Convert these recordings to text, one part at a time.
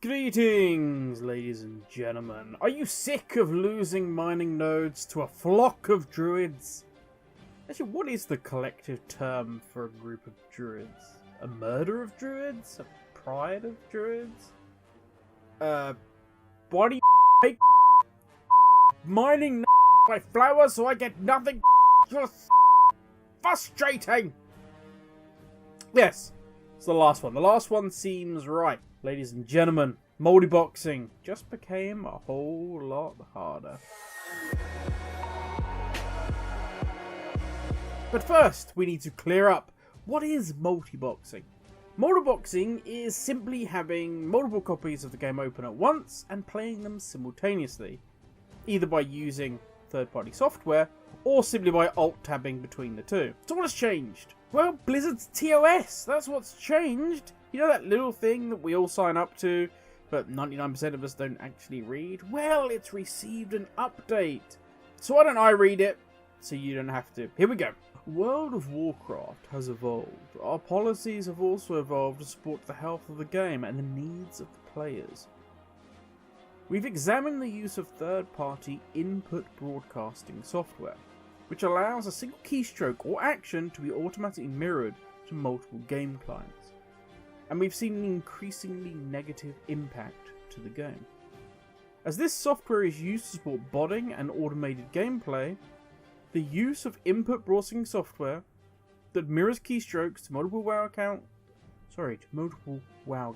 Greetings, ladies and gentlemen. Are you sick of losing mining nodes to a flock of druids? Actually, what is the collective term for a group of druids? A murder of druids? A pride of druids? Why do you make mining my flowers so I get nothing? Just frustrating! Yes, it's the last one. The last one seems right. Ladies and gentlemen, multiboxing just became a whole lot harder. But first, we need to clear up, what is multiboxing? Multiboxing is simply having multiple copies of the game open at once and playing them simultaneously, either by using third-party software or simply by alt-tabbing between the two. So what has changed? Well, Blizzard's ToS, that's what's changed. You know that little thing that we all sign up to, but 99% of us don't actually read? Well, it's received an update. So why don't I read it, so you don't have to. Here we go. World of Warcraft has evolved. Our policies have also evolved to support the health of the game and the needs of the players. We've examined the use of third-party input broadcasting software, which allows a single keystroke or action to be automatically mirrored to multiple game clients. And we've seen an increasingly negative impact to the game. As this software is used to support botting and automated gameplay, the use of input broadcasting software that mirrors keystrokes to multiple WoW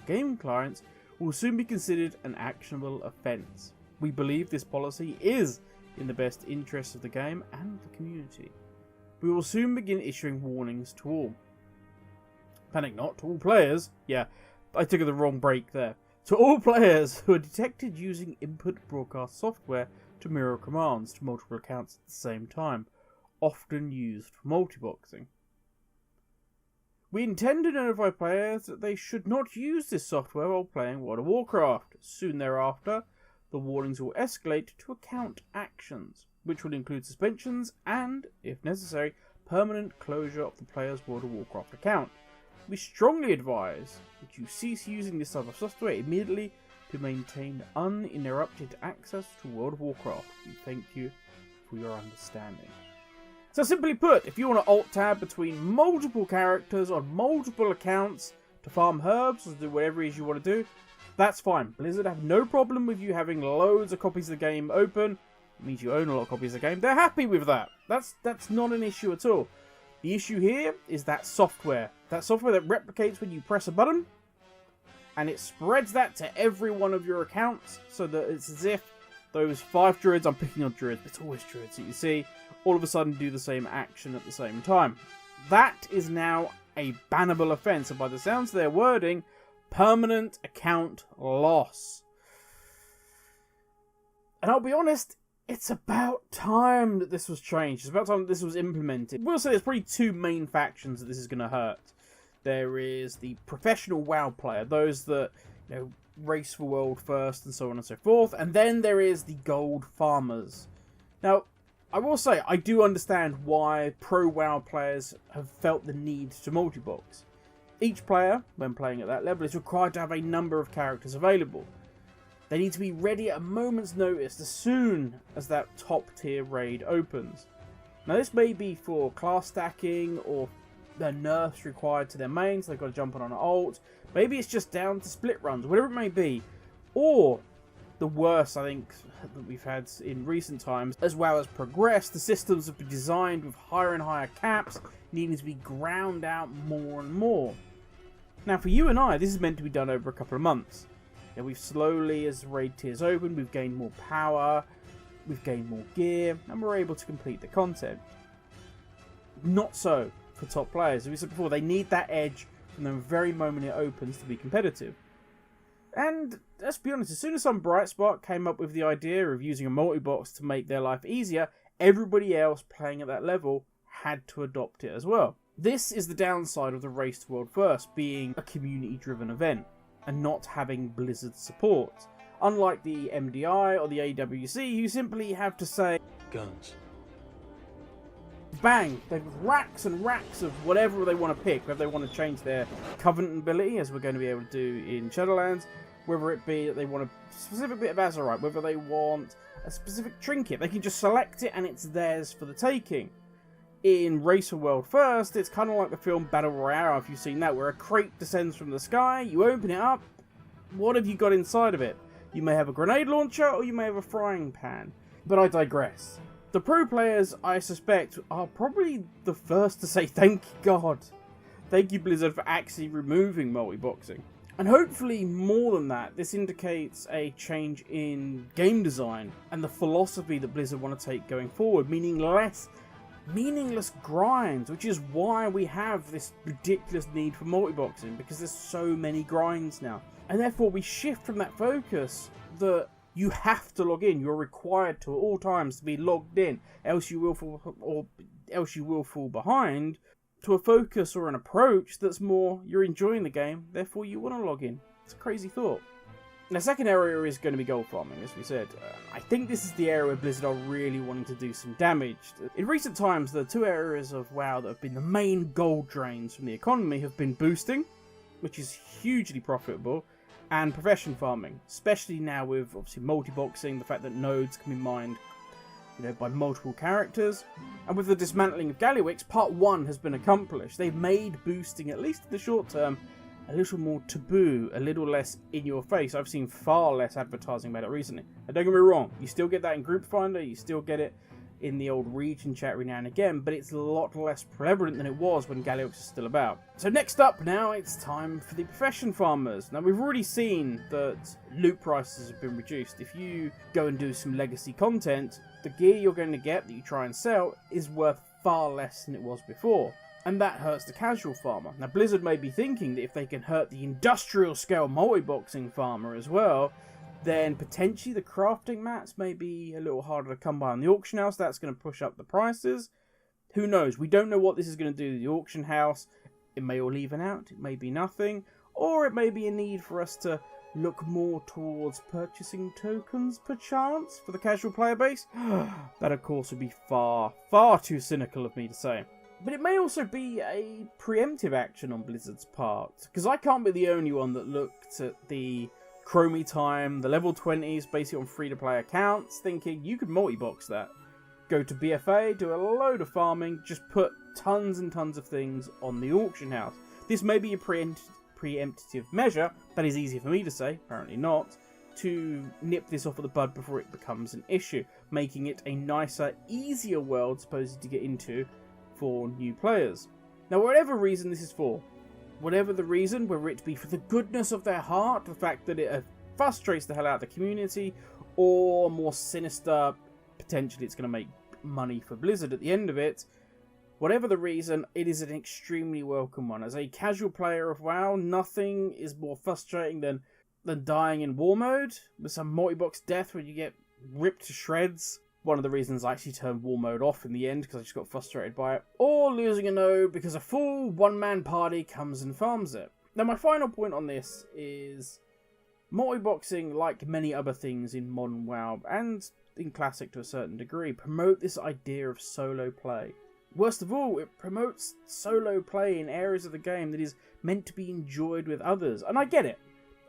game clients will soon be considered an actionable offence. We believe this policy is in the best interests of the game and the community. We will soon begin issuing warnings to all. Panic not, to all players. Yeah, I took the wrong break there. To all players who are detected using input broadcast software to mirror commands to multiple accounts at the same time, often used for multiboxing. We intend to notify players that they should not use this software while playing World of Warcraft. Soon thereafter, the warnings will escalate to account actions, which will include suspensions and, if necessary, permanent closure of the player's World of Warcraft account. We strongly advise that you cease using this type of software immediately to maintain uninterrupted access to World of Warcraft. We thank you for your understanding. So simply put, if you want to alt-tab between multiple characters on multiple accounts to farm herbs or do whatever it is you want to do, that's fine. Blizzard have no problem with you having loads of copies of the game open. It means you own a lot of copies of the game. They're happy with that. That's not an issue at all. The issue here is that software. That software that replicates when you press a button, and it spreads that to every one of your accounts, so that it's as if those 5 druids, I'm picking on druids, but it's always druids that you see, all of a sudden do the same action at the same time. That is now a bannable offence, and by the sounds of their wording, permanent account loss. And I'll be honest, it's about time that this was changed. It's about time that this was implemented. We'll say there's probably 2 main factions that this is going to hurt. There is the professional WoW player, those that, you know, race for world first and so on and so forth. And then there is the gold farmers. Now, I will say, I do understand why pro WoW players have felt the need to multibox. Each player, when playing at that level, is required to have a number of characters available. They need to be ready at a moment's notice as soon as that top tier raid opens. Now this may be for class stacking or the nerfs required to their mains, so they've got to jump on an ult. Maybe it's just down to split runs, whatever it may be. Or, the worst I think that we've had in recent times, as WoW has progressed, the systems have been designed with higher and higher caps, needing to be ground out more and more. Now for you and I, this is meant to be done over a couple of months. Yeah, we've slowly, as raid tiers open, we've gained more power, we've gained more gear, and we're able to complete the content. Not so for top players. As we said before, they need that edge from the very moment it opens to be competitive. And let's be honest, as soon as some bright spark came up with the idea of using a multi-box to make their life easier, everybody else playing at that level had to adopt it as well. This is the downside of the Race to World First being a community-driven event and not having Blizzard support. Unlike the MDI or the AWC, who simply have to say, guns. Bang! They've racks and racks of whatever they want to pick, whether they want to change their Covenant ability, as we're going to be able to do in Shadowlands, Whether it be that they want a specific bit of Azurite, whether they want a specific trinket, they can just select it and it's theirs for the taking. In Race for World First, it's kind of like the film Battle Royale, if you've seen that, where a crate descends from the sky, you open it up, what have you got inside of it? You may have a grenade launcher, or you may have a frying pan. But I digress. The pro players, I suspect, are probably the first to say thank God. Thank you, Blizzard, for actually removing multiboxing. And hopefully, more than that, this indicates a change in game design and the philosophy that Blizzard want to take going forward, meaning less meaningless grinds, which is why we have this ridiculous need for multiboxing, because there's so many grinds now. And therefore, we shift from that focus that you have to log in, you're required to at all times to be logged in, else you will fall behind, to a focus or an approach that's more, you're enjoying the game, therefore you want to log in. It's a crazy thought. The second area is going to be gold farming, as we said. I think this is the area where Blizzard are really wanting to do some damage. In recent times, the two areas of WoW that have been the main gold drains from the economy have been boosting, which is hugely profitable, and profession farming, especially now with obviously multiboxing, the fact that nodes can be mined by multiple characters. And with the dismantling of Gallywix, part 1 has been accomplished. They've made boosting, at least in the short term, a little more taboo, a little less in your face. I've seen far less advertising about it recently. And don't get me wrong, you still get that in Group Finder, you still get it in the old region chat every now and again, but it's a lot less prevalent than it was when Gallywix was still about. So next up now, it's time for the profession farmers. Now we've already seen that loot prices have been reduced. If you go and do some legacy content, the gear you're going to get that you try and sell is worth far less than it was before. And that hurts the casual farmer. Now Blizzard may be thinking that if they can hurt the industrial scale multiboxing farmer as well, then potentially the crafting mats may be a little harder to come by on the auction house. That's going to push up the prices. Who knows? We don't know what this is going to do to the auction house. It may all even out. It may be nothing. Or it may be a need for us to look more towards purchasing tokens, perchance, for the casual player base. That, of course, would be far, far too cynical of me to say. But it may also be a preemptive action on Blizzard's part. Because I can't be the only one that looked at the Chromie time, the level 20s, basically on free-to-play accounts, thinking you could multi-box that. Go to BFA, do a load of farming, just put tons and tons of things on the auction house. This may be a preemptive measure, that is easy for me to say, apparently not, to nip this off at the bud before it becomes an issue, making it a nicer, easier world supposedly to get into for new players. Now, whatever reason this is for, whatever the reason, whether it be for the goodness of their heart, the fact that it frustrates the hell out of the community, or more sinister, potentially it's going to make money for Blizzard at the end of it, whatever the reason, it is an extremely welcome one. As a casual player of WoW, nothing is more frustrating than dying in war mode, with some multi-box death where you get ripped to shreds. One of the reasons I actually turned war mode off in the end, because I just got frustrated by it. Or losing a node because a full one-man party comes and farms it. Now my final point on this is multiboxing, like many other things in modern WoW, and in Classic to a certain degree, promote this idea of solo play. Worst of all, it promotes solo play in areas of the game that is meant to be enjoyed with others. And I get it.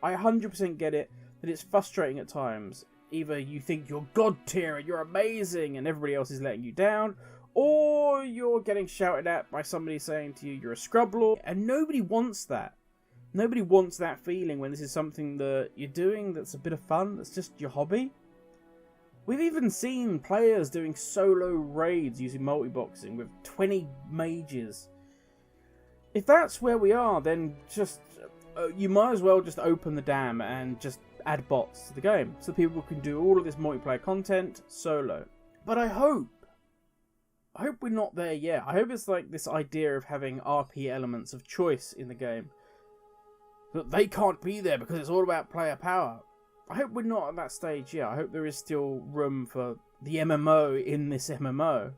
I 100% get it, that it's frustrating at times. Either you think you're god tier and you're amazing and everybody else is letting you down, or you're getting shouted at by somebody saying to you you're a scrub lord, and nobody wants that. Nobody wants that feeling when this is something that you're doing that's a bit of fun, that's just your hobby. We've even seen players doing solo raids using multiboxing with 20 mages. If that's where we are, then just you might as well just open the dam and just add bots to the game, so people can do all of this multiplayer content solo. But I hope we're not there yet. I hope it's like this idea of having RP elements of choice in the game. But they can't be there because it's all about player power. I hope we're not at that stage yet. I hope there is still room for the MMO in this MMO.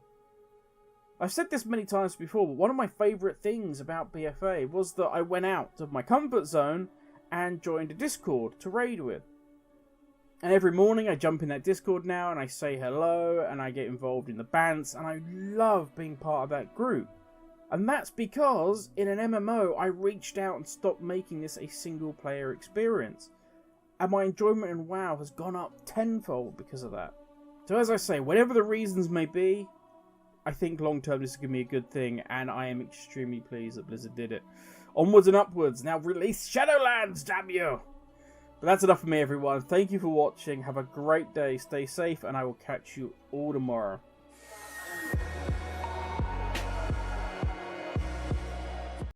I've said this many times before, but one of my favourite things about BFA was that I went out of my comfort zone and joined a Discord to raid with. And every morning I jump in that Discord now and I say hello and I get involved in the bants and I love being part of that group. And that's because in an MMO I reached out and stopped making this a single player experience. and my enjoyment in WoW has gone up tenfold because of that. So as I say, whatever the reasons may be, I think long term this is going to be a good thing, and I am extremely pleased that Blizzard did it. Onwards and upwards, now release Shadowlands, damn you! But that's enough for me, everyone. Thank you for watching, have a great day, stay safe, and I will catch you all tomorrow.